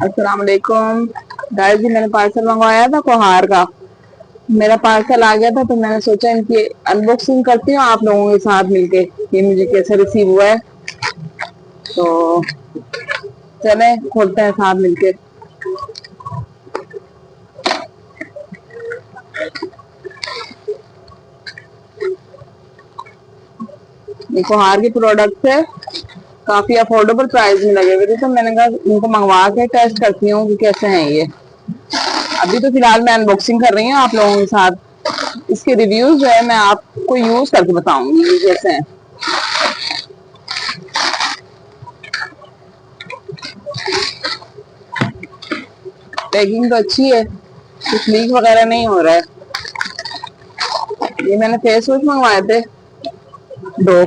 अस्सलाम वालेकुम गाइस जी। मैंने पार्सल मंगवाया था कोहार का। मेरा पार्सल आ गया था तो मैंने सोचा इनकी अनबॉक्सिंग करती हूँ आप लोगों के साथ मिलके कि मुझे कैसे रिसीव हुआ है। तो चले खोलते हैं साथ मिलके। ये कोहार के प्रोडक्ट है, काफी अफोर्डेबल प्राइस में लगे हुए थे तो मैंने कहा इनको मंगवा के टेस्ट करती हूँ कि कैसे हैं ये। अभी तो फिलहाल मैं अनबॉक्सिंग कर रही हूँ आप लोगों के साथ। इसके रिव्यूज जो है मैं आपको यूज करके बताऊंगी ये कैसे हैं। पैकिंग तो अच्छी है, कुछ लीक वगैरह नहीं हो रहा है। ये मैंने फेस वॉश मंगवाए थे दो।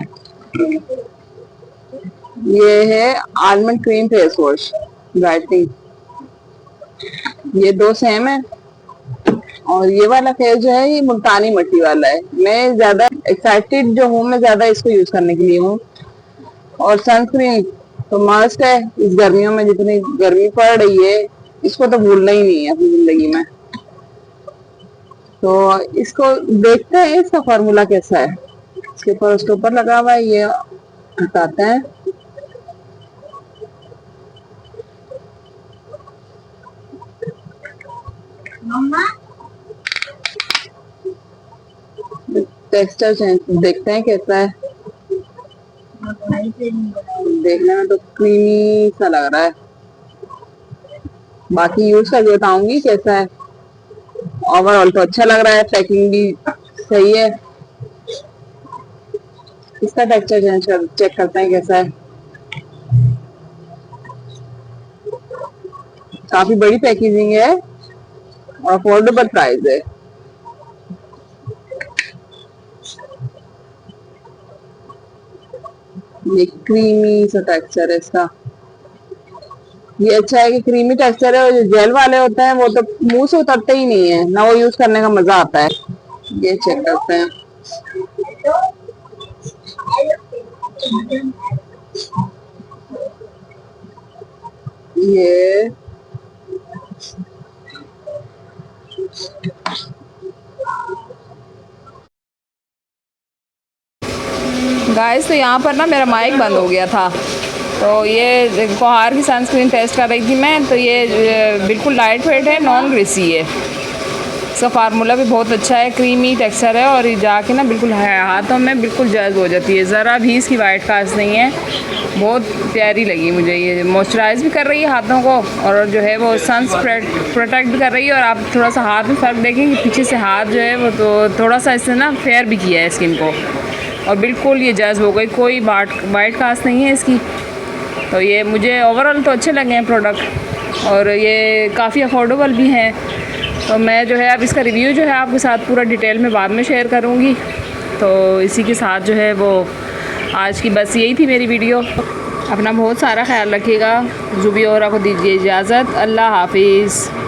ये है almond cream face wash brightening, ये दो सेम है। और ये वाला फेस जो है ये मुल्तानी मिट्टी वाला है। मैं ज्यादा एक्साइटेड जो हूँ, मैं ज्यादा इसको यूज करने के लिए हूँ। और सनस्क्रीन तो मस्ट है इस गर्मियों में, जितनी गर्मी पड़ रही है इसको तो भूलना ही नहीं है अपनी जिंदगी में। तो इसको देखते हैं इसका फॉर्मूला कैसा है। इसके ऊपर स्टॉपर लगा हुआ है, ये हटाते हैं। टेक्सचर चेंज देखते हैं कैसा है। देखने में तो क्रीमी सा लग रहा है, बाकी यूज करके बताऊंगी कैसा है। ओवरऑल तो अच्छा लग रहा है, पैकिंग भी सही है। इसका टेक्सचर चेक करते हैं कैसा है। काफी बड़ी पैकेजिंग है और अफोर्डेबल प्राइस है। ये क्रीमी सा टेक्सचर है इसका। ये अच्छा है कि क्रीमी टेक्सचर है, और जो जेल वाले होते हैं वो तो मुंह से उतरते ही नहीं है ना, वो यूज करने का मजा आता है। ये चेक करते हैं। ये गाइस तो यहाँ पर ना मेरा माइक बंद हो गया था, तो ये कोहार की सनस्क्रीन टेस्ट कर रही थी मैं। तो ये बिल्कुल लाइट वेट है, नॉन ग्रीसी है। इसका फार्मूला भी बहुत अच्छा है, क्रीमी टेक्सचर है और ये जाके ना बिल्कुल हाथों में बिल्कुल जज्ब हो जाती है। ज़रा भी इसकी वाइट कास्ट नहीं है, बहुत प्यारी लगी मुझे। ये मॉइस्चराइज भी कर रही है हाथों को और जो है वो सन प्रोटेक्ट भी कर रही है। और आप थोड़ा सा हाथ में फ़र्क देखेंगे, पीछे से हाथ जो है वो तो थोड़ा सा इसने ना फेयर भी किया है स्किन को, और बिल्कुल ये जज्ब हो गई, कोई वाइट कास्ट नहीं है इसकी। तो ये मुझे ओवरऑल तो अच्छे लगे हैं प्रोडक्ट, और ये काफ़ी अफोर्डेबल भी हैं। तो मैं जो है अब इसका रिव्यू जो है आपके साथ पूरा डिटेल में बाद में शेयर करूँगी। तो इसी के साथ जो है वो आज की बस यही थी मेरी वीडियो। अपना बहुत सारा ख्याल रखिएगा। जुबी औरा को दीजिए इजाज़त। अल्लाह हाफिज़।